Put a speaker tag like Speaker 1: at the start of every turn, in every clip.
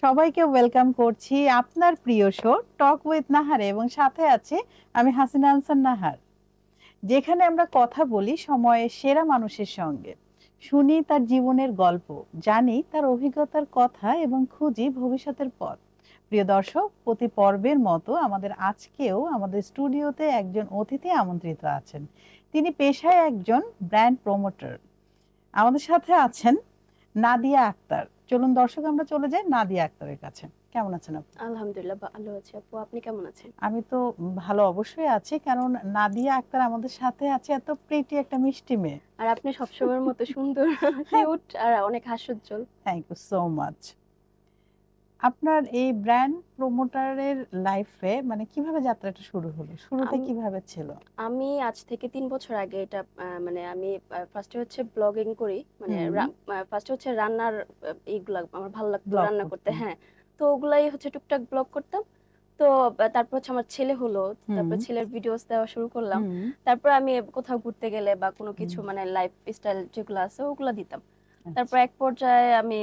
Speaker 1: সবাইকে ওয়েলকাম করছি আপনার প্রিয় শো টক উইথ নাহারে এবং সাথে আছি আমি হাসিনা আনসার নাহার, যেখানে আমরা কথা বলি সময়ের সেরা মানুষের সঙ্গে, শুনি তার জীবনের গল্প, জানি তার অভিজ্ঞতার কথা এবং খুঁজি ভবিষ্যতের পথ। প্রিয় দর্শক, প্রতি পর্বের মতো আমাদের আজকেও আমাদের স্টুডিওতে একজন অতিথি আমন্ত্রিত আছেন। তিনি পেশায় একজন ব্র্যান্ড প্রমোটার। আমাদের সাথে আছেন নাদিয়া আক্তার। চলুন দর্শক, আমরা চলে যাই নাদিয়া আক্তারের কাছে। কেমন আছেন আপনি?
Speaker 2: আলহামদুলিল্লাহ ভালো আছি আপু, আপনি কেমন আছেন?
Speaker 1: আমি তো ভালো অবশ্যই আছি, কারণ নাদিয়া আক্তার আমাদের সাথে আছে এত প্রিটি একটা মিষ্টি মেয়ে।
Speaker 2: আর আপনি সবসময়ের মতো সুন্দর, কিউট আর অনেক হাস্যোজ্জ্বল।
Speaker 1: Thank you so much. আপনার এই ব্র্যান্ড প্রমোটারের লাইফে মানে কিভাবে যাত্রাটা শুরু হলো, শুরুতে
Speaker 2: আম-
Speaker 1: কিভাবে ছিল?
Speaker 2: আমি আজ থেকে 3 বছর আগে এটা মানে আমি ফার্স্টে হচ্ছে ব্লগিং করি, মানে
Speaker 1: হুম।
Speaker 2: ফার্স্টে হচ্ছে রান্নার এইগুলা আমার ভালো লাগতো
Speaker 1: ব্লগ
Speaker 2: রান্না করতে।
Speaker 1: করতেন।
Speaker 2: হ্যাঁ, তো ওগুলাই হচ্ছে টুকটাক ব্লগ করতাম। তো তারপর হচ্ছে আমার ছেলে হলো,
Speaker 1: হুম।
Speaker 2: তারপর ছেলের ভিডিওস দেওয়া শুরু করলাম।
Speaker 1: হুম।
Speaker 2: তারপর আমি কোথাও ঘুরতে গেলে বা কোনো কিছু
Speaker 1: হুম।
Speaker 2: মানে লাইফ স্টাইল যেগুলো আছে ওগুলা দিতাম। তারপর
Speaker 1: আচ্ছা।
Speaker 2: এক পর্যায়ে আমি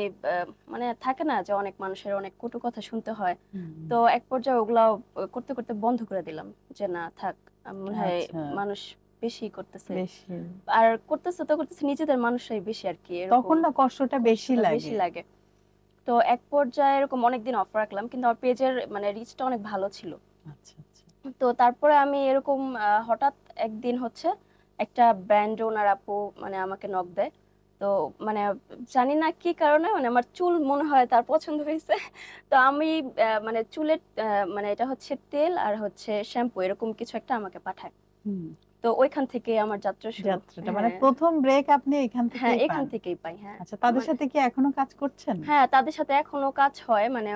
Speaker 2: মানে থাকে না যে অনেক মানুষের অনেক কটু কথা শুনতে হয়,
Speaker 1: হুম।
Speaker 2: তো এক পর্যায়ে ওগুলাও করতে করতে বন্ধ করে দিলাম, যে না থাক, মনে হয়
Speaker 1: আচ্ছা।
Speaker 2: মানুষ বেশি করতেছে।
Speaker 1: বেশি।
Speaker 2: আর করতেছে তো করতেছে নিজেদের মানুষরাই বেশি আর কি, এরকম
Speaker 1: তখন না কষ্টটা বেশি
Speaker 2: কষ্টটা বেশি
Speaker 1: লাগে।
Speaker 2: লাগে। তো এক পর্যায়ে এরকম অনেকদিন অফ রাখলাম, কিন্তু আমার পেজের মানে রিচটা অনেক ভালো ছিল।
Speaker 1: আচ্ছা আচ্ছা।
Speaker 2: তো তারপরে আমি এরকম হঠাৎ একদিন হচ্ছে একটা ব্র্যান্ড ওনার আপু মানে আমাকে নক দেয়। তো মানে জানি না কি কারণে মানে আমার চুল মনে হয় তার পছন্দ হয়েছে। তো আমি মানে চুলের মানে এটা হচ্ছে তেল আর হচ্ছে শ্যাম্পু এরকম কিছু একটা আমাকে পাঠায়।
Speaker 1: হুম।
Speaker 2: তো ওইখান থেকে আমার যাত্রা শুরু।
Speaker 1: যাত্রাটা মানে
Speaker 2: হ্যাঁ,
Speaker 1: প্রথম ব্রেক আপনি এখান
Speaker 2: হ্যাঁ,
Speaker 1: থেকেই
Speaker 2: এখান
Speaker 1: পান।
Speaker 2: থেকেই পাই। হ্যাঁ,
Speaker 1: আচ্ছা, তাদের
Speaker 2: মানে
Speaker 1: সাথে কি এখনো কাজ করছেন?
Speaker 2: হ্যাঁ, তাদের সাথে এখনো কাজ হয়, মানে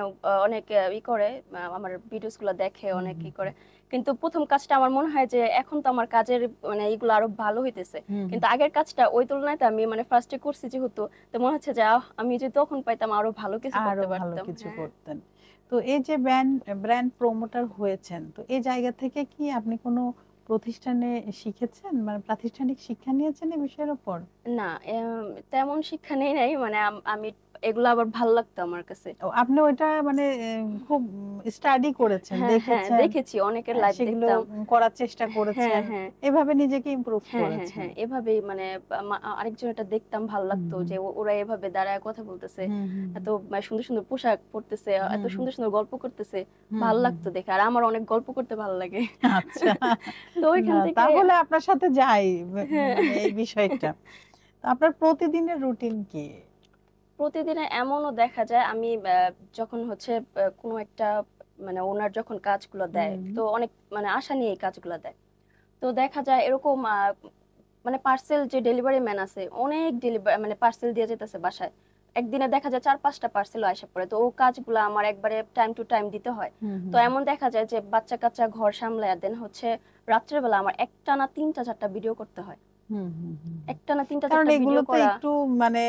Speaker 2: অনেক ই করে, আমার ভিডিওস গুলো দেখে,
Speaker 1: হুম,
Speaker 2: অনেক
Speaker 1: হুম,
Speaker 2: ই করে। কিন্তু প্রথম কাজটা আমার মনে হয় যে এখন তো আমার কাজের মানে এইগুলো আরো ভালো হইতেছে,
Speaker 1: হুম, হুম।
Speaker 2: কিন্তু আগের কাজটা ওই তুলনায় তো আমি মানে ফার্স্টে করছি যেহেতু, তো মনে হচ্ছে যে আমি যদি তখন পাইতাম আরো ভালো কিছু
Speaker 1: আরো
Speaker 2: করতে
Speaker 1: ভালো
Speaker 2: পারতাম।
Speaker 1: কিছু
Speaker 2: হ্যাঁ,
Speaker 1: করতেন। তো এই যে ব্র্যান্ড প্রমোটার হয়েছেন, তো এই জায়গা থেকে কি আপনি কোনো প্রতিষ্ঠানে শিখেছেন, মানে প্রাতিষ্ঠানিক শিক্ষা নিয়েছেন এই বিষয়ের উপর?
Speaker 2: না, তেমন শিক্ষা নেই নাই, মানে আমি এগুলো আবার ভালো লাগতো আমার কাছে।
Speaker 1: ও, আপনি ওইটা মানে খুব স্টাডি করেছেন,
Speaker 2: হ্যাঁ, হ্যাঁ,
Speaker 1: দেখেছেন,
Speaker 2: দেখেছি অনেকের লাইভ
Speaker 1: সেগুলো
Speaker 2: দেখতাম।
Speaker 1: করার চেষ্টা
Speaker 2: হ্যাঁ,
Speaker 1: করেছেন,
Speaker 2: হ্যাঁ,
Speaker 1: এভাবে নিজেকে ইমপ্রুভ
Speaker 2: হ্যাঁ, হ্যাঁ,
Speaker 1: করেছেন।
Speaker 2: হ্যাঁ, এভাবেই মানে আরেকজন এটা দেখতাম ভালো
Speaker 1: হুম,
Speaker 2: লাগতো
Speaker 1: হুম,
Speaker 2: যে ওরা এভাবে দাঁড়ায় কথা বলতেছে,
Speaker 1: হুম, হুম,
Speaker 2: এত মানে সুন্দর সুন্দর পোশাক পরতেছে, এত
Speaker 1: হুম, হুম,
Speaker 2: সুন্দর সুন্দর গল্প করতেছে,
Speaker 1: হুম,
Speaker 2: ভালো
Speaker 1: হুম,
Speaker 2: লাগতো
Speaker 1: হুম।
Speaker 2: দেখে। আর আমার অনেক গল্প করতে ভালো লাগে।
Speaker 1: আচ্ছা।
Speaker 2: তো
Speaker 1: না,
Speaker 2: ওইখান থেকে
Speaker 1: তাহলে আপনার সাথে যাই
Speaker 2: হ্যাঁ,
Speaker 1: মানে এই বিষয়টা। তো আপনার প্রতিদিনের রুটিন কি?
Speaker 2: প্রতিদিনে এমনও দেখা যায় আমি যখন হচ্ছে কোনো একটা মানে ওনার যখন কাজগুলো দেয়,
Speaker 1: হুম।
Speaker 2: তো অনেক মানে আশা নিয়ে এই কাজগুলো দেয়। তো দেখা যায় এরকম মানে পার্সেল যে ডেলিভারি ম্যান আছে অনেক ডেলিভারি মানে পার্সেল দিয়ে যেতেছে বাসায়, একদিনে দেখা যায় 4-5টা পার্সেল আসে পড়ে, তো ও কাজগুলো আমার একবারে টাইম টু টাইম দিতে হয়।
Speaker 1: হুম,
Speaker 2: তো
Speaker 1: হুম,
Speaker 2: এমন দেখা যায় যে বাচ্চা কাচ্চা ঘর সামলায় দেন হচ্ছে রাত্রের বেলা আমার একটানা 3টা 4টা ভিডিও করতে হয়।
Speaker 1: হুম, হুম, হুম, হুম।
Speaker 2: একটানা তিনটা
Speaker 1: কারণ
Speaker 2: চারটা ভিডিও
Speaker 1: এগুলোতে
Speaker 2: করা।
Speaker 1: একটু মানে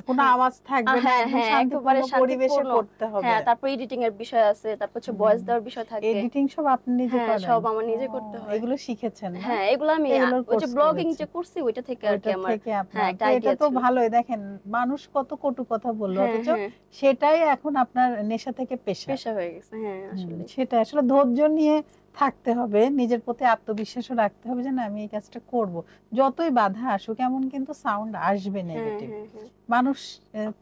Speaker 1: কোনো
Speaker 2: হ্যাঁ,
Speaker 1: আওয়াজ থাকবে না,
Speaker 2: হ্যাঁ,
Speaker 1: একদম
Speaker 2: হ্যাঁ,
Speaker 1: শান্তিপূর্ণ
Speaker 2: একেবারে
Speaker 1: পরিবেশে
Speaker 2: শান্তিপূর্ণ।
Speaker 1: করতে হবে।
Speaker 2: হ্যাঁ, তারপর এডিটিং এর বিষয় আছে, তারপর হচ্ছে
Speaker 1: হুম,
Speaker 2: ভয়েস
Speaker 1: হুম।
Speaker 2: দেওয়ার বিষয় থাকে।
Speaker 1: এডিটিং সব আপনি নিজে
Speaker 2: হ্যাঁ,
Speaker 1: করেন?
Speaker 2: সব আমার
Speaker 1: ও,
Speaker 2: নিজে করতে হয়।
Speaker 1: এগুলো শিখেছেন না?
Speaker 2: হ্যাঁ, এগুলো আমি
Speaker 1: এগুলোর
Speaker 2: ওই যে
Speaker 1: কোর্স
Speaker 2: ব্লগিং যে
Speaker 1: করেছেন?
Speaker 2: করছি ওইটা থেকে আর কি
Speaker 1: ওইটা
Speaker 2: আমার
Speaker 1: থেকে
Speaker 2: হ্যাঁ
Speaker 1: আপনার
Speaker 2: একটা
Speaker 1: তো এটা
Speaker 2: আইডিয়া
Speaker 1: তো
Speaker 2: ছিল।
Speaker 1: ভালোই। দেখেন, মানুষ কত কটু কথা বললো,
Speaker 2: হ্যাঁ,
Speaker 1: অথচ
Speaker 2: হ্যাঁ,
Speaker 1: সেটাই এখন আপনার নেশা থেকে পেশা।
Speaker 2: পেশা হয়ে গেছে। হ্যাঁ,
Speaker 1: হুম,
Speaker 2: আসলে।
Speaker 1: সেটা আসলে ধৈর্য নিয়ে থাকতে হবে, নিজের প্রতি আত্মবিশ্বাসও রাখতে হবে যে না, আমি এই কাজটা করব। যতই বাধা আসুক, এমন কিন্তু সাউন্ড আসবে
Speaker 2: হ্যাঁ,
Speaker 1: নেগেটিভ।
Speaker 2: হ্যাঁ, হ্যাঁ।
Speaker 1: মানুষ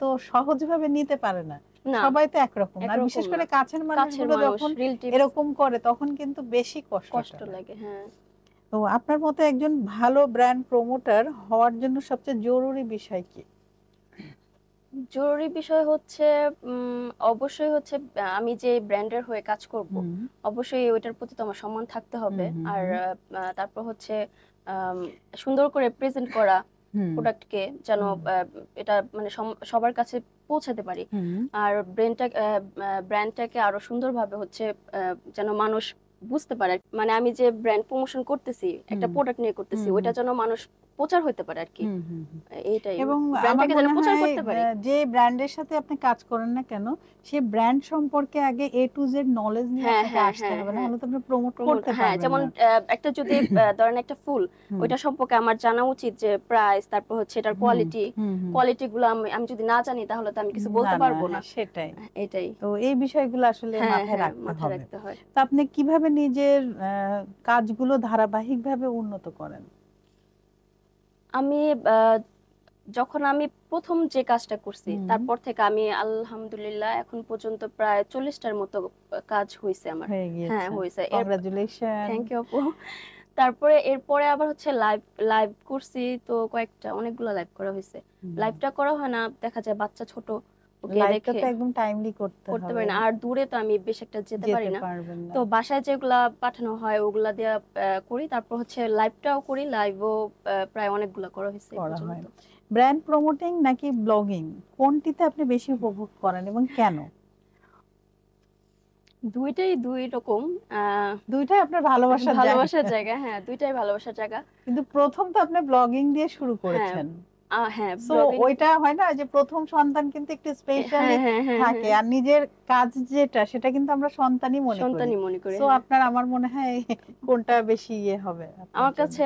Speaker 1: তো সহজভাবে নিতে পারে না।
Speaker 2: না,
Speaker 1: সবাই তো একরকম না। আর
Speaker 2: একরকম
Speaker 1: বিশেষ
Speaker 2: না।
Speaker 1: করে কাছের
Speaker 2: কাছের
Speaker 1: মানুষগুলো
Speaker 2: মানুষ,
Speaker 1: যখন
Speaker 2: রিলেটিভস
Speaker 1: এরকম করে তখন কিন্তু বেশি কষ্টটা
Speaker 2: কষ্ট
Speaker 1: হয়।
Speaker 2: লাগে। হ্যাঁ।
Speaker 1: তো আপনার মতো একজন ভালো ব্র্যান্ড প্রমোটার হওয়ার জন্য সবচেয়ে জরুরি বিষয় কি?
Speaker 2: জরুরি বিষয় হচ্ছে অবশ্যই হচ্ছে আমি যে ব্র্যান্ডের হয়ে কাজ করব,
Speaker 1: হুম,
Speaker 2: অবশ্যই ওইটার প্রতি তো আমার সম্মান থাকতে
Speaker 1: হুম,
Speaker 2: হবে।
Speaker 1: হুম,
Speaker 2: আর
Speaker 1: হুম,
Speaker 2: তারপর হচ্ছে আম, সুন্দর করে প্রেজেন্ট করা
Speaker 1: হুম,
Speaker 2: প্রোডাক্টকে, যেন
Speaker 1: হুম,
Speaker 2: এটা মানে সবার কাছে পৌঁছাতে পারি।
Speaker 1: হুম,
Speaker 2: আর ব্র্যান্ডটাকে আরো সুন্দরভাবে হচ্ছে যেন মানুষ বুঝতে পারে, মানে আমি যে ব্র্যান্ড প্রমোশন করতেছি, একটা
Speaker 1: হুম,
Speaker 2: প্রোডাক্ট নিয়ে করতেছি,
Speaker 1: হুম,
Speaker 2: ওইটা যেন মানুষ প্রচার হতে পারে আর কি।
Speaker 1: হুম হুম হুম।
Speaker 2: এইটাই
Speaker 1: এবং আমার
Speaker 2: ব্র্যান্ডটাকে যেন
Speaker 1: মনে
Speaker 2: প্রচার
Speaker 1: হয়
Speaker 2: করতে পারি।
Speaker 1: যে ব্র্যান্ডের সাথে আপনি কাজ করেন না কেন, সে ব্র্যান্ড সম্পর্কে আগে A to Z নলেজ নিয়ে
Speaker 2: হ্যাঁ
Speaker 1: আপনাকে
Speaker 2: হ্যাঁ
Speaker 1: আসতে
Speaker 2: হ্যাঁ
Speaker 1: হবে, না
Speaker 2: হ্যাঁ
Speaker 1: হলে তো আপনি প্রমোট
Speaker 2: প্রমোট,
Speaker 1: করতে
Speaker 2: হ্যাঁ
Speaker 1: পারবেন
Speaker 2: যেমন
Speaker 1: না।
Speaker 2: একটা যদি ধরেন একটা ফুল,
Speaker 1: হুম
Speaker 2: ওইটা সম্পর্কে আমার জানা উচিত যে প্রাইস, তারপর হচ্ছে এটার
Speaker 1: হুম
Speaker 2: কোয়ালিটি,
Speaker 1: হুম হুম।
Speaker 2: কোয়ালিটি গুলো আমি আমি যদি না জানি তাহলে তো আমি কিছু
Speaker 1: না
Speaker 2: বলতে
Speaker 1: না,
Speaker 2: পারবো না।
Speaker 1: হ্যাঁ সেটাই।
Speaker 2: এটাই।
Speaker 1: তো এই বিষয়গুলো আসলে
Speaker 2: হ্যাঁ
Speaker 1: মাথায়
Speaker 2: হ্যাঁ
Speaker 1: রাখতে
Speaker 2: মাথায়
Speaker 1: হবে।
Speaker 2: রাখতে হয়।
Speaker 1: তো আপনি কিভাবে নিজের কাজগুলো ধারাবাহিকভাবে উন্নত করেন?
Speaker 2: আমি যখন আমি প্রথম যে কাজটা করছি
Speaker 1: হুম,
Speaker 2: তারপর থেকে আমি আলহামদুলিল্লাহ এখন পর্যন্ত প্রায় 40টার মতো কাজ হয়েছে আমার।
Speaker 1: হয়ে
Speaker 2: হ্যাঁ
Speaker 1: গিয়েছে।
Speaker 2: হয়েছে।
Speaker 1: কংগ্রাচুলেশন।
Speaker 2: থ্যাংক ইউ আপু। তারপরে এরপরে আবার হচ্ছে লাইভ লাইভ করছি, তো কয়েকটা অনেকগুলো লাইভ করা হয়েছে। লাইভটা করা হয় না, দেখা যায় বাচ্চা ছোট, ওকে
Speaker 1: লাইভটা
Speaker 2: রেখে
Speaker 1: তো একদম টাইমলি করতে
Speaker 2: করতে
Speaker 1: হবে।
Speaker 2: পারি না, আর দূরে তো আমি বেশ একটা যেতে পারি
Speaker 1: যেতে
Speaker 2: না।
Speaker 1: পারবেন না।
Speaker 2: তো বাসায় যেগুলা পাঠানো হয় ওগুলা দিয়ে করি, তারপর হচ্ছে লাইভটাও করি, লাইভও প্রায় অনেকগুলা করা হয়েছে এই
Speaker 1: করা হয়।
Speaker 2: পর্যন্ত।
Speaker 1: ব্র্যান্ড প্রমোটিং নাকি ব্লগিং, কোনটিতে আপনি বেশি উপভোগ করেন এবং কেন?
Speaker 2: দুইটাই দুই রকম। আহ
Speaker 1: দুইটাই আপনার ভালোবাসার
Speaker 2: ভালোবাসার
Speaker 1: জায়গা।
Speaker 2: জায়গা, হ্যাঁ দুইটাই ভালোবাসার জায়গা।
Speaker 1: কিন্তু প্রথম তো আপনি ব্লগিং দিয়ে শুরু
Speaker 2: হ্যাঁ
Speaker 1: করেছেন।
Speaker 2: হ্যাঁ
Speaker 1: সো
Speaker 2: ব্লগিং।
Speaker 1: ওইটা হয় না যে প্রথম সন্তান কিন্তু একটু স্পেশালি
Speaker 2: হ্যাঁ হ্যাঁ হ্যাঁ
Speaker 1: থাকে,
Speaker 2: হ্যাঁ
Speaker 1: আর নিজের কাজ যেটা সেটা কিন্তু আমরা সন্তানই মনে করি।
Speaker 2: সন্তানই মনে করি,
Speaker 1: সো
Speaker 2: হ্যাঁ।
Speaker 1: আপনার আমার মনে হয় কোনটা বেশি ইয়ে হবে আপনার
Speaker 2: আমার
Speaker 1: জন্য?
Speaker 2: কাছে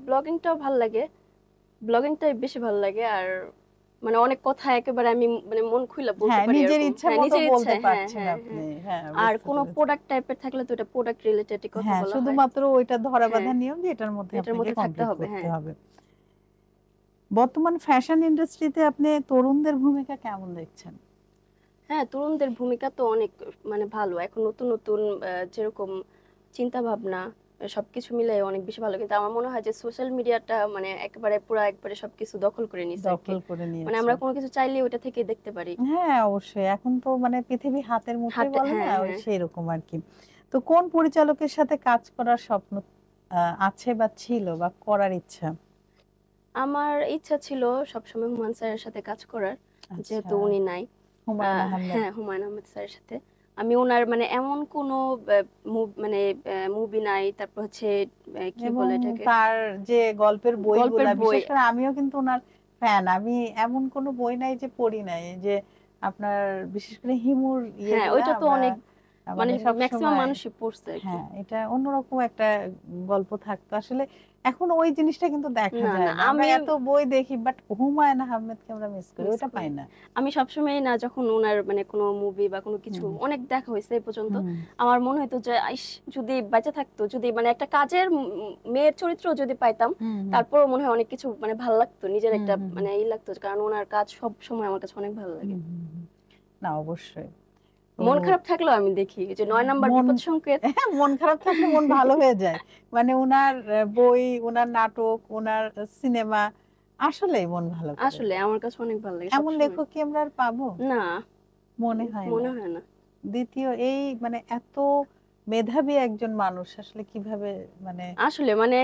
Speaker 2: ব্লগিংটাও ভালো লাগে, ব্লগিংটাই বেশি ভালো লাগে। আর মানে অনেক কথা একেবারে আমি মানে মন খুলে বলতে
Speaker 1: হ্যাঁ,
Speaker 2: পারি
Speaker 1: নিজের
Speaker 2: এরকম,
Speaker 1: ইচ্ছা
Speaker 2: হ্যাঁ
Speaker 1: মতো
Speaker 2: নিজের
Speaker 1: বলতে
Speaker 2: ইচ্ছায়, হ্যাঁ
Speaker 1: পারছেন
Speaker 2: হ্যাঁ
Speaker 1: আপনি।
Speaker 2: হ্যাঁ।
Speaker 1: হ্যাঁ,
Speaker 2: আর
Speaker 1: বুঝতে
Speaker 2: কোনো
Speaker 1: পেরেছি।
Speaker 2: প্রোডাক্ট টাইপের থাকলে তো এটা প্রোডাক্ট রিলেটেডই কথা
Speaker 1: হ্যাঁ,
Speaker 2: বলা হয়।
Speaker 1: শুধুমাত্র ওইটা ধরা
Speaker 2: হ্যাঁ,
Speaker 1: বাঁধা নিয়ম যে এটার মধ্যে
Speaker 2: এটার
Speaker 1: আপনাকে
Speaker 2: মধ্যে থাকতে
Speaker 1: কমপ্লিট
Speaker 2: হবে,
Speaker 1: করতে
Speaker 2: হ্যাঁ।
Speaker 1: হবে। বর্তমান ফ্যাশন ইন্ডাস্ট্রিতে আপনি তরুণদের ভূমিকা কেমন দেখছেন?
Speaker 2: হ্যাঁ তরুণদের ভূমিকা তো অনেক মানে ভালো। এখন নতুন নতুন যেরকম চিন্তা ভাবনা সবকিছু মিলে অনেক বেশি ভালো। কিন্তু আমার মনে হয় যে সোশ্যাল মিডিয়াটা মানে একেবারে পুরো একবারে সবকিছু দখল করে নিছে আর কি।
Speaker 1: দখল করে
Speaker 2: মানে
Speaker 1: নিয়েছে।
Speaker 2: আমরা কোনো কিছু চাইলে ওটা থেকে দেখতে পারি।
Speaker 1: হ্যাঁ, অবশ্যই। এখন তো মানে পৃথিবী হাতের মুঠোয়
Speaker 2: হাতে,
Speaker 1: বলে না?
Speaker 2: হ্যাঁ
Speaker 1: ওই
Speaker 2: হ্যাঁ।
Speaker 1: সেইরকম আরকি। তো কোন পরিচালকের সাথে কাজ করার স্বপ্ন আছে বা ছিল বা করার ইচ্ছা?
Speaker 2: আমার ইচ্ছা ছিল সবসময় হুমায়ুন স্যারের সাথে কাজ করার,
Speaker 1: আচ্ছা,
Speaker 2: যেহেতু উনি নাই।
Speaker 1: হুমায়ূন আহমেদ।
Speaker 2: হ্যাঁ হুমায়ুন আহমেদ স্যারের সাথে আমি ওনার মানে এমন কোনো মানে মুভি নাই, তারপর হচ্ছে কি
Speaker 1: এবং
Speaker 2: বলে এটাকে,
Speaker 1: তার যে গল্পের
Speaker 2: গল্পের
Speaker 1: বইগুলা,
Speaker 2: বই।
Speaker 1: বিশেষ করে আমিও কিন্তু উনার ফ্যান। আমি এমন কোনো বই নাই যে পড়ি নাই। এই যে আপনার বিশেষ করে হিমুর
Speaker 2: হ্যাঁ
Speaker 1: ইয়েগুলা
Speaker 2: ওইটা তো
Speaker 1: আমরা
Speaker 2: অনেক মানে
Speaker 1: মানে
Speaker 2: ম্যাক্সিমাম
Speaker 1: সবসময়,
Speaker 2: মানুষই পড়ছে আর কি।
Speaker 1: হ্যাঁ, এটা অন্যরকম একটা গল্প থাকতো। আসলে এখন ওই জিনিসটা কিন্তু দেখা
Speaker 2: না
Speaker 1: যায়
Speaker 2: না
Speaker 1: না। আমরা
Speaker 2: আমি
Speaker 1: এত বই দেখি বাট হুমায়ূন আহমেদকে আমরা মিস করি।
Speaker 2: মিস
Speaker 1: ওটা পাই
Speaker 2: করি।
Speaker 1: না।
Speaker 2: আমি সবসময় না, যখন ওনার মানে কোনো মুভি বা কোনো কিছু
Speaker 1: হুম,
Speaker 2: অনেক দেখা হয়েছে এই পর্যন্ত,
Speaker 1: হুম,
Speaker 2: আমার মনে হতো যে ইস, যদি বেঁচে থাকতো, যদি মানে একটা কাজের মেয়ের চরিত্র যদি পাইতাম,
Speaker 1: হুম, হুম,
Speaker 2: তারপরও মনে হয় অনেক কিছু মানে ভালো লাগতো, নিজের
Speaker 1: হুম,
Speaker 2: একটা
Speaker 1: হুম, হুম,
Speaker 2: মানে ই লাগতো, কারণ ওনার কাজ সব সময় আমার কাছে অনেক ভালো লাগে।
Speaker 1: হুম, হুম, হুম। না, অবশ্যই। তো
Speaker 2: মন খারাপ থাকলেও আমি দেখি, এই যে 9 নাম্বার
Speaker 1: মন
Speaker 2: বিপদ সংকেত।
Speaker 1: হ্যাঁ, মন খারাপ থাকলে মন ভালো হয়ে যায়। মানে উনার বই, উনার নাটক, উনার সিনেমা আসলেই মন ভালো করে
Speaker 2: আসলে
Speaker 1: দেয়।
Speaker 2: আমার কাছে অনেক ভালো লাগে সব
Speaker 1: এমন
Speaker 2: সময়।
Speaker 1: লেখক কি আমরা আর পাবো?
Speaker 2: না,
Speaker 1: মনে হয় না।
Speaker 2: মনে হয় না।
Speaker 1: দ্বিতীয় এই মানে এত মেধাবী একজন মানুষ আসলে কিভাবে মানে
Speaker 2: আসলে মানে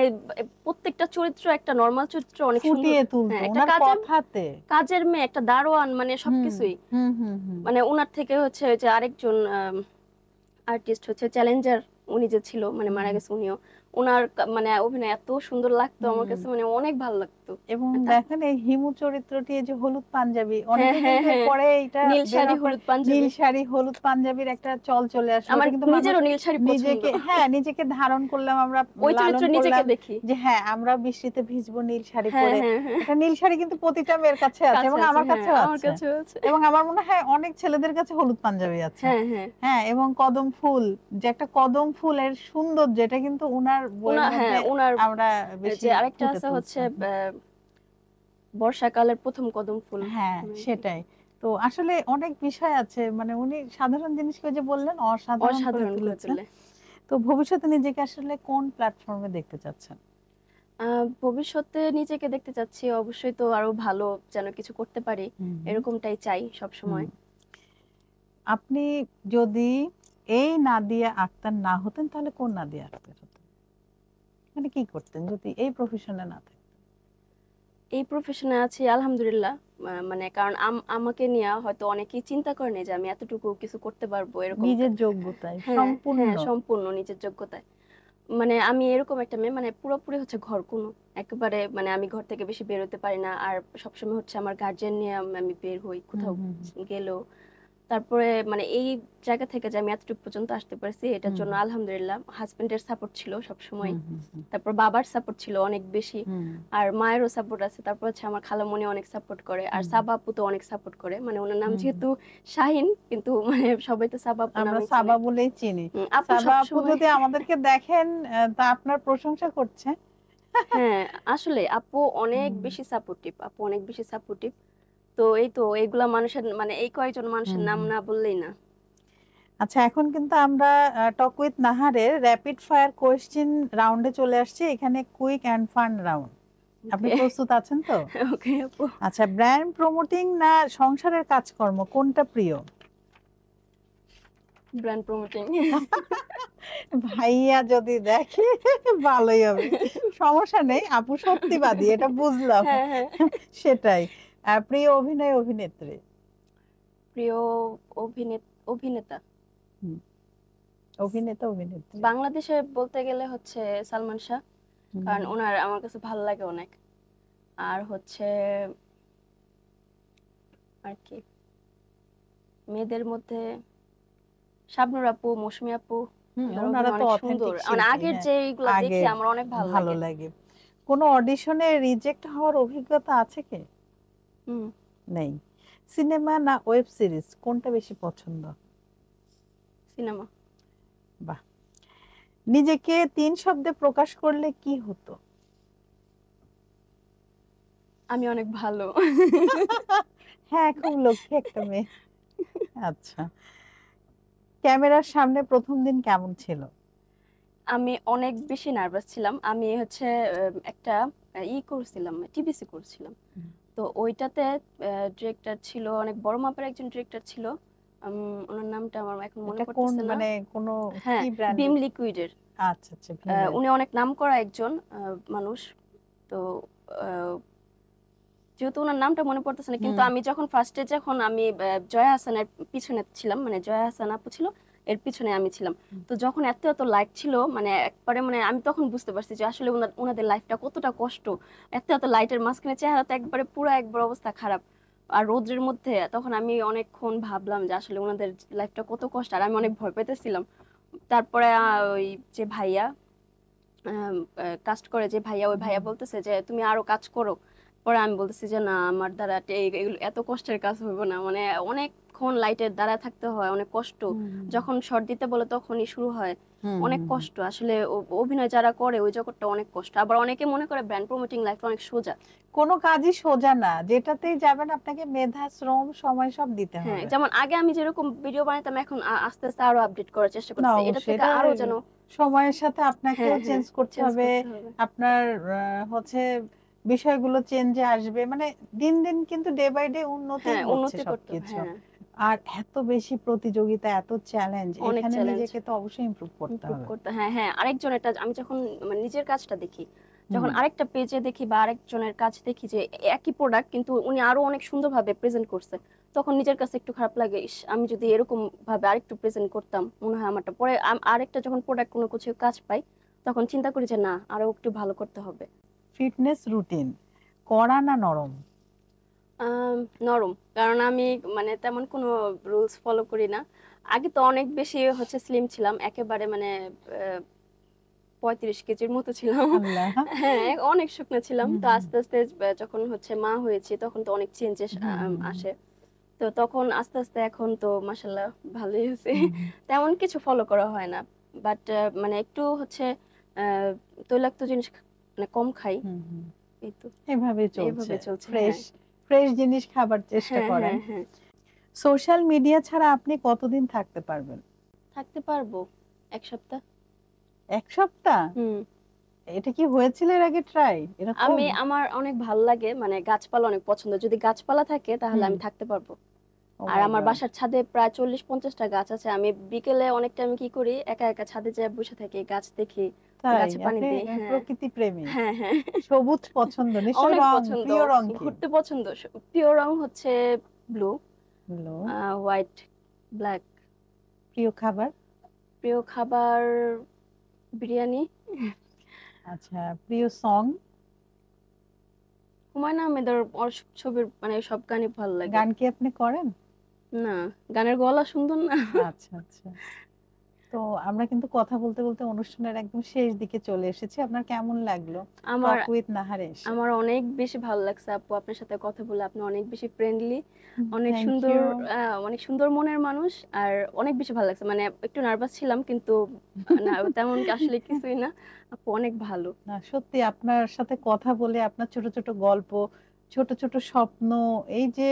Speaker 2: প্রত্যেকটা চরিত্র, একটা নর্মাল চরিত্র অনেক সুন্দর।
Speaker 1: ফুটিয়ে
Speaker 2: হ্যাঁ
Speaker 1: তুলতো
Speaker 2: একটা
Speaker 1: উনার
Speaker 2: কাজের
Speaker 1: কথাতে।
Speaker 2: কাজের মেয়ে, একটা দারোয়ান, মানে
Speaker 1: হুম,
Speaker 2: সবকিছুই।
Speaker 1: হুম, হুম, হুম,
Speaker 2: মানে উনার থেকে হচ্ছে ওই যে আরেকজন আর্টিস্ট হচ্ছে চ্যালেঞ্জার, উনি যে ছিল মানে মারা
Speaker 1: হুম,
Speaker 2: গেছে উনিও, ওনার মানে অভিনয় এত সুন্দর লাগতো আমার
Speaker 1: হুম।
Speaker 2: কাছে, মানে অনেক ভালো লাগতো।
Speaker 1: এবং
Speaker 2: আর
Speaker 1: দেখেন এই হিমু চরিত্রটি, এই যে হলুদ পাঞ্জাবি,
Speaker 2: হ্যাঁ
Speaker 1: অনেকে
Speaker 2: হ্যাঁ
Speaker 1: কিন্তু
Speaker 2: হ্যাঁ,
Speaker 1: এরপরে এটা
Speaker 2: নীল
Speaker 1: বের
Speaker 2: শাড়ি
Speaker 1: হওয়ার পর
Speaker 2: হলুদ
Speaker 1: নীল
Speaker 2: পাঞ্জাবি।
Speaker 1: শাড়ি হলুদ পাঞ্জাবির একটা চল চলে আসলো,
Speaker 2: আমার
Speaker 1: ওটা কিন্তু মানুষ
Speaker 2: নিজেরও নীল শাড়ি পছন্দ।
Speaker 1: নিজেকে, হ্যাঁ, নিজেকে ধারণ করলাম আমরা,
Speaker 2: ওই চরিত্র
Speaker 1: লালন
Speaker 2: নিজেকে
Speaker 1: করলাম
Speaker 2: দেখি।
Speaker 1: যে হ্যাঁ আমরা বৃষ্টিতে ভিজবো নীল শাড়ি
Speaker 2: হ্যাঁ
Speaker 1: পরে।
Speaker 2: হ্যাঁ হ্যাঁ,
Speaker 1: এটা নীল শাড়ি কিন্তু প্রতিটা মেয়ের কাছে আছে
Speaker 2: কাছে
Speaker 1: এবং
Speaker 2: আছে,
Speaker 1: আমার
Speaker 2: হ্যাঁ
Speaker 1: কাছেও
Speaker 2: আমার
Speaker 1: আছে।
Speaker 2: কাছেও আছে।
Speaker 1: এবং আমার মনে হয় অনেক ছেলেদের কাছে হলুদ পাঞ্জাবি আছে।
Speaker 2: হ্যাঁ হ্যাঁ।
Speaker 1: হ্যাঁ, এবং কদম ফুল, যে একটা কদম ফুলের সৌন্দর্য, এটা কিন্তু উনার বইয়ের
Speaker 2: হ্যাঁ
Speaker 1: মধ্যে
Speaker 2: উনার
Speaker 1: আমরা বেশি
Speaker 2: যে আরেকটা
Speaker 1: ফুটে
Speaker 2: আছে হচ্ছে
Speaker 1: তুলছে।
Speaker 2: বর্ষাকালের প্রথম কদম ফুল।
Speaker 1: হ্যাঁ,
Speaker 2: মানে
Speaker 1: সেটাই। তো আসলে অনেক বিষয় আছে। মানে উনি সাধারণ জিনিসকে যে বললেন অসাধারণ করে
Speaker 2: অসাধারণ করে
Speaker 1: তুলেছেন।
Speaker 2: তোলে।
Speaker 1: তো ভবিষ্যতে নিজেকে আসলে কোন প্ল্যাটফর্মে দেখতে চাচ্ছেন?
Speaker 2: ভবিষ্যতে নিজেকে দেখতে চাচ্ছি অবশ্যই, তো আরো ভালো যেন কিছু করতে পারি,
Speaker 1: হুম, হুম,
Speaker 2: এরকমটাই চাই সব
Speaker 1: হুম।
Speaker 2: সময়।
Speaker 1: আপনি যদি এই নাদিয়া আক্তার না হতেন তাহলে কোন নাদিয়া আক্তার হতেন? মানে কি করতেন যদি এই প্রফেশনে না থাকতেন?
Speaker 2: এই প্রফেশনে আছি আলহামদুলিল্লাহ। মানে কারণ আমাকে নিয়ে হয়তো অনেকেই চিন্তা করে না যে আমি এতটুকু কিছু করতে পারবো এরকম।
Speaker 1: নিজের যোগ্যতায়
Speaker 2: হ্যাঁ
Speaker 1: সম্পূর্ণ।
Speaker 2: হ্যাঁ সম্পূর্ণ নিজের যোগ্যতায়। মানে আমি এরকম একটা মেয়ে, মানে পুরোপুরি হচ্ছে ঘর কোনো, একেবারে মানে আমি ঘর থেকে বেশি বের হতে পারি না। আর সবসময় হচ্ছে আমার গার্জিয়ান নিয়ে আমি বের হই
Speaker 1: হুম
Speaker 2: কোথাও
Speaker 1: হুম
Speaker 2: গেলেও। তারপরে মানে এই জায়গা থেকে যে আমি এতটুকু পর্যন্ত আসতে পারছি, এটার
Speaker 1: হুম
Speaker 2: জন্য আলহামদুলিল্লাহ হাজবেন্ডের সাপোর্ট ছিল সবসময়,
Speaker 1: হুম হুম হুম
Speaker 2: তারপর বাবার সাপোর্ট ছিল অনেক বেশি,
Speaker 1: হুম
Speaker 2: আর মায়েরও সাপোর্ট আছে। তারপর হচ্ছে আমার খালামণি অনেক সাপোর্ট করে, আর
Speaker 1: হুম
Speaker 2: সাবা আপু তো অনেক সাপোর্ট করে। মানে ওনার নাম
Speaker 1: হুম হুম।
Speaker 2: যেহেতু শাহিন, কিন্তু মানে সবাই তো সাবা আপু
Speaker 1: আমরা
Speaker 2: নামেই
Speaker 1: সাবা
Speaker 2: চেনে।
Speaker 1: বলেই চিনি।
Speaker 2: আপু
Speaker 1: সাবা আপু
Speaker 2: সবসময়
Speaker 1: যদি আমাদেরকে দেখেন তা আপনার প্রশংসা করছে।
Speaker 2: হ্যাঁ, আসলে আপু অনেক
Speaker 1: হুম
Speaker 2: বেশি সাপোর্টিভ, আপু অনেক বেশি সাপোর্টিভ। তো এই তো এইগুলা মানুষের, মানে এই কয়েকজন মানুষের
Speaker 1: হুম
Speaker 2: নাম
Speaker 1: হুম।
Speaker 2: না বললেই না।
Speaker 1: আচ্ছা, এখন কিন্তু আমরা টক উইথ নাহারের র্যাপিড ফায়ার কোয়েশ্চেন রাউন্ডে চলে আসছি। এখানে কুইক অ্যান্ড ফান রাউন্ড। আপনি
Speaker 2: ওকে।
Speaker 1: প্রস্তুত আছেন তো?
Speaker 2: ওকে আপু।
Speaker 1: আচ্ছা, ব্র্যান্ড প্রমোটিং না সংসারের কাজকর্ম কোনটা প্রিয়?
Speaker 2: Brand promoting.
Speaker 1: ভাইয়া যদি দেখে ভালোই হবে। সমস্যা নেই, আপু সত্যিবাদী, এটা বুঝলাম।
Speaker 2: হ্যাঁ হ্যাঁ।
Speaker 1: সেটাই। প্রিয় অভিনয় অভিনেত্রী?
Speaker 2: প্রিয় অভিনেতা
Speaker 1: হুম, অভিনেতা অভিনেত্রী।
Speaker 2: বাংলাদেশে বলতে গেলে হচ্ছে সালমান শাহ, কারণ
Speaker 1: হুম,
Speaker 2: ওনার আমার কাছে ভালো লাগে অনেক। আর হচ্ছে আর কি, মেয়েদের মধ্যে শাবনূর আপু, মৌসুমী আপু, ওদের
Speaker 1: ওনারা
Speaker 2: অভিনয়
Speaker 1: তো
Speaker 2: অনেক সুন্দর।
Speaker 1: অথেন্টিক
Speaker 2: মানে
Speaker 1: শিল্পী,
Speaker 2: আগের
Speaker 1: হ্যাঁ।
Speaker 2: যেগুলা দেখি
Speaker 1: আগের
Speaker 2: আমার অনেক ভালো
Speaker 1: ভালো
Speaker 2: লাগে।
Speaker 1: লাগে। কোনো অডিশনে রিজেক্ট হওয়ার অভিজ্ঞতা আছে কি?
Speaker 2: হুম।
Speaker 1: নেই। সিনেমা না ওয়েব সিরিজ কোনটা বেশি পছন্দ?
Speaker 2: সিনেমা।
Speaker 1: বাহ। নিজেকে 3 শব্দে প্রকাশ করলে কি হতো?
Speaker 2: আমি অনেক ভালো।
Speaker 1: হ্যাঁ, খুব লক্ষ্মী একটা মেয়ে। আচ্ছা, ক্যামেরার সামনে প্রথম দিন কেমন ছিল?
Speaker 2: আমি অনেক বেশি নার্ভাস ছিলাম। আমি হচ্ছে একটা করছিলাম, টিবিসি করছিলাম।
Speaker 1: হুম।
Speaker 2: তো ওইটাতে ডিরেক্টর ছিল, অনেক বড় মাপের একজন ডিরেক্টর ছিল। ওনার নামটা আমার এখন মনে
Speaker 1: এটা কোন
Speaker 2: পড়তেছে না।
Speaker 1: মানে কোনো
Speaker 2: হ্যাঁ,
Speaker 1: কি
Speaker 2: বিম
Speaker 1: ব্র্যান্ডের?
Speaker 2: লিকুইডের।
Speaker 1: আচ্ছা আচ্ছা, ভীমের।
Speaker 2: উনি অনেক নামকরা একজন মানুষ। তো আহ, যেহেতু ওনার নামটা মনে পড়তেছে না, কিন্তু
Speaker 1: হুম
Speaker 2: আমি যখন ফার্স্টে, যখন আমি জয়া হাসানের পিছনে ছিলাম, মানে জয়া হাসান আপু ছিল, এর পিছনে আমি ছিলাম।
Speaker 1: হুম
Speaker 2: তো যখন এত এত লাইট ছিল, মানে একবারে, মানে আমি তখন বুঝতে পারছি যে আসলে ওনাদের লাইফটা কতটা কষ্ট। এত এত লাইটের মাঝখানে চেহারা তো একবারে পুরো একবার অবস্থা খারাপ, আর রোদ্রের মধ্যে। তখন আমি অনেকক্ষণ ভাবলাম যে আসলে ওনাদের লাইফটা কত কষ্ট, আর আমি অনেক ভয় পেতেছিলাম। তারপরে ওই যে ভাইয়া কাস্ট করে, যে ভাইয়া, ওই ভাইয়া
Speaker 1: হুম
Speaker 2: বলতেছে যে তুমি আরো কাজ করো। পরে আমি বলতেছি যে না, আমার দ্বারা এগুলো এত কষ্টের কাজ হইব না, মানে অনেকক্ষণ লাইটের দ্বারা থাকতে হয়, অনেক কষ্ট।
Speaker 1: হুম
Speaker 2: যখন শর্ট দিতে বলে তখনই শুরু হয়,
Speaker 1: হুম
Speaker 2: অনেক
Speaker 1: হুম হুম।
Speaker 2: কষ্ট আসলে। অভিনয় যারা করে ওই জগৎটা অনেক কষ্ট। আবার অনেকে মনে করে ব্র্যান্ড প্রমোটিং লাইফ অনেক সোজা।
Speaker 1: কোনো কাজই সোজা না, যেটাতেই যাবেন আপনাকে মেধা শ্রম সময় সব দিতে
Speaker 2: হ্যাঁ,
Speaker 1: হবে।
Speaker 2: যেমন আগে আমি যেরকম ভিডিও বানাতাম, এখন আস্তে আস্তে আরো আপডেট করার চেষ্টা
Speaker 1: না,
Speaker 2: করতেছি, এটা
Speaker 1: অবশ্যই
Speaker 2: থেকে
Speaker 1: এটা
Speaker 2: আরো যেন।
Speaker 1: সময়ের সাথে
Speaker 2: হ্যাঁ
Speaker 1: আপনাকেও
Speaker 2: হ্যাঁ,
Speaker 1: চেঞ্জ করতে
Speaker 2: চেঞ্জ
Speaker 1: হবে।
Speaker 2: করতে হবে।
Speaker 1: আপনার হচ্ছে বিষয়গুলো চেঞ্জে আসবে, মানে দিন দিন কিন্তু ডে বাই ডে উন্নতিই
Speaker 2: হ্যাঁ,
Speaker 1: হচ্ছে
Speaker 2: উন্নতি করতে হবে,
Speaker 1: সবকিছু।
Speaker 2: হ্যাঁ।
Speaker 1: আর এত বেশি প্রতিযোগিতা, এত চ্যালেঞ্জ,
Speaker 2: অনেক
Speaker 1: এখানে
Speaker 2: চ্যালেঞ্জ,
Speaker 1: নিজেকে তো অবশ্যই ইমপ্রুভ করতে
Speaker 2: ইমপ্রুভ
Speaker 1: হবে।
Speaker 2: করতে, হ্যাঁ হ্যাঁ। আরেকজনেরটা আমি যখন মানে নিজের কাজটা দেখি, যখন
Speaker 1: হুম
Speaker 2: আরেকটা পেজে দেখি বা আরেকজনের কাজ দেখি যে একই প্রোডাক্ট কিন্তু উনি আরো অনেক সুন্দরভাবে প্রেজেন্ট করছে, তখন নিজের কাছে একটু খারাপ লাগে, ইস আমি যদি এরকম ভাবে আরেকটু প্রেজেন্ট করতাম মনে হয় আমারটা। পরে আরেকটা যখন প্রোডাক্ট কোনো কিছু কাজ পাই, তখন চিন্তা করি যে না, আরো একটু ভালো করতে হবে।
Speaker 1: ফিটনেস রুটিন কড়া না নরম?
Speaker 2: আম, নরম, কারণ আমি মানে তেমন কোনো রুলস ফলো করি না। আগে তো অনেক বেশি হচ্ছে স্লিম ছিলাম, একেবারে মানে 35 কেজির মতো ছিলাম।
Speaker 1: আল্লাহ।
Speaker 2: হ্যাঁ, অনেক শুকনো ছিলাম।
Speaker 1: হুম
Speaker 2: তো
Speaker 1: হুম
Speaker 2: আস্তে আস্তে যখন হচ্ছে মা হয়েছি, তখন তো অনেক চেঞ্জেস
Speaker 1: হুম হুম
Speaker 2: আসে। তো তখন আস্তে আস্তে এখন তো মাশাল্লাহ ভালোই হয়েছে।
Speaker 1: হুম হুম
Speaker 2: তেমন কিছু ফলো করা হয় না, বাট মানে একটু হচ্ছে আহ, তৈলাক্ত জিনিস মানে কম খাই।
Speaker 1: হুম হুম।
Speaker 2: এই তো,
Speaker 1: এভাবে চলছে।
Speaker 2: এইভাবে চলছে,
Speaker 1: ফ্রেশ
Speaker 2: হ্যাঁ।
Speaker 1: ফ্রেশ জিনিস খাবার চেষ্টা
Speaker 2: হ্যাঁ
Speaker 1: করেন।
Speaker 2: হ্যাঁ হ্যাঁ।
Speaker 1: সোশ্যাল মিডিয়া ছাড়া আপনি কতদিন থাকতে পারবেন?
Speaker 2: থাকতে পারবো 1 সপ্তাহ।
Speaker 1: 1 সপ্তাহ?
Speaker 2: হুম।
Speaker 1: এটা কি হয়েছিল এর আগে ট্রাই এরকম?
Speaker 2: আমার অনেক ভালো লাগে, মানে গাছপালা অনেক পছন্দ। যদি গাছপালা থাকে তাহলে
Speaker 1: হুম।
Speaker 2: আমি থাকতে পারবো।
Speaker 1: ও
Speaker 2: আর
Speaker 1: মাই
Speaker 2: আমার
Speaker 1: গড।
Speaker 2: বাসার ছাদে প্রায় 40-50টা গাছ আছে। আমি বিকেলে অনেক টাইম কি করি, একা একা ছাদে যেয়ে বসে থাকি, গাছ দেখি,
Speaker 1: তাই
Speaker 2: গাছে পানি
Speaker 1: আপনি
Speaker 2: দিই। হ্যাঁ
Speaker 1: প্রকৃতি প্রেমী?
Speaker 2: হ্যাঁ হ্যাঁ।
Speaker 1: সবুজ পছন্দ নিশ্চয়ই।
Speaker 2: অনেক
Speaker 1: রং,
Speaker 2: পছন্দ,
Speaker 1: প্রিয় রং কি?
Speaker 2: ঘুরতে পছন্দ। প্রিয় রং হচ্ছে ব্লু,
Speaker 1: হলো।
Speaker 2: White, black.
Speaker 1: প্রিয় খাবার?
Speaker 2: প্রিয় খাবার বিরিয়ানি।
Speaker 1: আচ্ছা, প্রিয় সং?
Speaker 2: হুমায়ুন আহমেদের ছবির মানে সব গানই ভালো লাগে।
Speaker 1: গান কি আপনি করেন?
Speaker 2: না, গানের গলা সুন্দর না।
Speaker 1: আচ্ছা আচ্ছা। তো আমরা কিন্তু কথা বলতে বলতে অনুষ্ঠানের একদম শেষ দিকে চলে এসেছি। আপনার কেমন লাগলো
Speaker 2: আমার
Speaker 1: টক উইথ নাহারে এসে?
Speaker 2: আমার অনেক বেশি ভালো লাগছে আপু আপনার সাথে কথা বলে। আপনি অনেক বেশি ফ্রেন্ডলি, অনেক
Speaker 1: থ্যাংক
Speaker 2: সুন্দর,
Speaker 1: ইউ।
Speaker 2: অনেক সুন্দর মনের মানুষ। আর অনেক বেশি ভালো লাগছে, মানে একটু নার্ভাস ছিলাম কিন্তু না তেমন আসলে কিছুই না। আপু অনেক ভালো।
Speaker 1: না সত্যি আপনার সাথে কথা বলে আপনার ছোট ছোট গল্প, ছোট ছোট স্বপ্ন, এই যে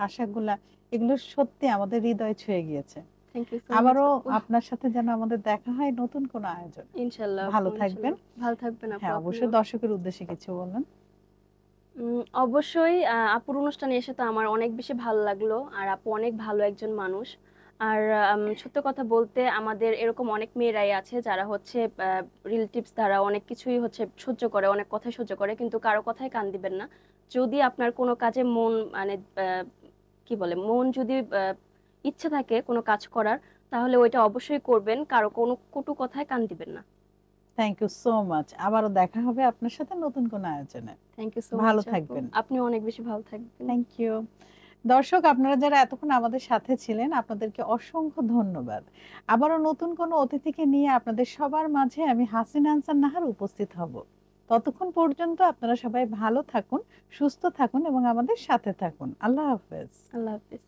Speaker 1: আশাগুলা, এগুলো সত্যি আমাদের হৃদয় ছুঁয়ে গিয়েছে।
Speaker 2: থ্যাংক ইউ সো মাচ
Speaker 1: আবারও
Speaker 2: আপু।
Speaker 1: আপনার সাথে যেন আমাদের দেখা হয় নতুন কোনো আয়োজনে।
Speaker 2: ইনশাল্লাহ আপু,
Speaker 1: ভালো থাকবেন।
Speaker 2: ইনশাল্লাহ ভালো থাকবেন আপু
Speaker 1: হ্যাঁ, অবশ্যই
Speaker 2: আপনিও।
Speaker 1: দর্শকের উদ্দেশ্যে কিছু বলুন।
Speaker 2: অবশ্যই আপুর অনুষ্ঠানে এসে তো আমার অনেক বেশি ভালো লাগলো। আর আপু অনেক ভালো একজন মানুষ। আর সত্য কথা বলতে আমাদের এরকম অনেক মেয়েরাই আছে যারা হচ্ছে রিলেটিভস দ্বারা অনেক কিছুই হচ্ছে সহ্য করে, অনেক কথাই সহ্য করে, কিন্তু কারো কথায় কান দিবেন না। যদি আপনার কোনো কাজে মন মানে কি বলে মন যদি ইচ্ছে থাকে কোনো কাজ করার, তাহলে ওইটা অবশ্যই করবেন, কারো কোনো কটু কথায় কান দিবেন না।
Speaker 1: Thank you so much. আবারও দেখা হবে আপনার সাথে নতুন কোনো আয়োজনে।
Speaker 2: থ্যাংক ইউ সো
Speaker 1: ভালো
Speaker 2: মাচ আপু,
Speaker 1: থাকবেন।
Speaker 2: আপনিও অনেক বেশি ভালো থাকবেন।
Speaker 1: Thank you. দর্শক, আপনারা যারা এতক্ষণ আমাদের সাথে ছিলেন আপনাদেরকে অসংখ্য ধন্যবাদ। আবারও নতুন কোনো অতিথিকে নিয়ে আপনাদের সবার মাঝে আমি হাসিনা আনসার নাহার উপস্থিত হব। ততক্ষণ পর্যন্ত আপনারা সবাই ভালো থাকুন, সুস্থ থাকুন এবং আমাদের সাথে থাকুন। আল্লাহ হাফেজ।
Speaker 2: আল্লাহ হাফিজ।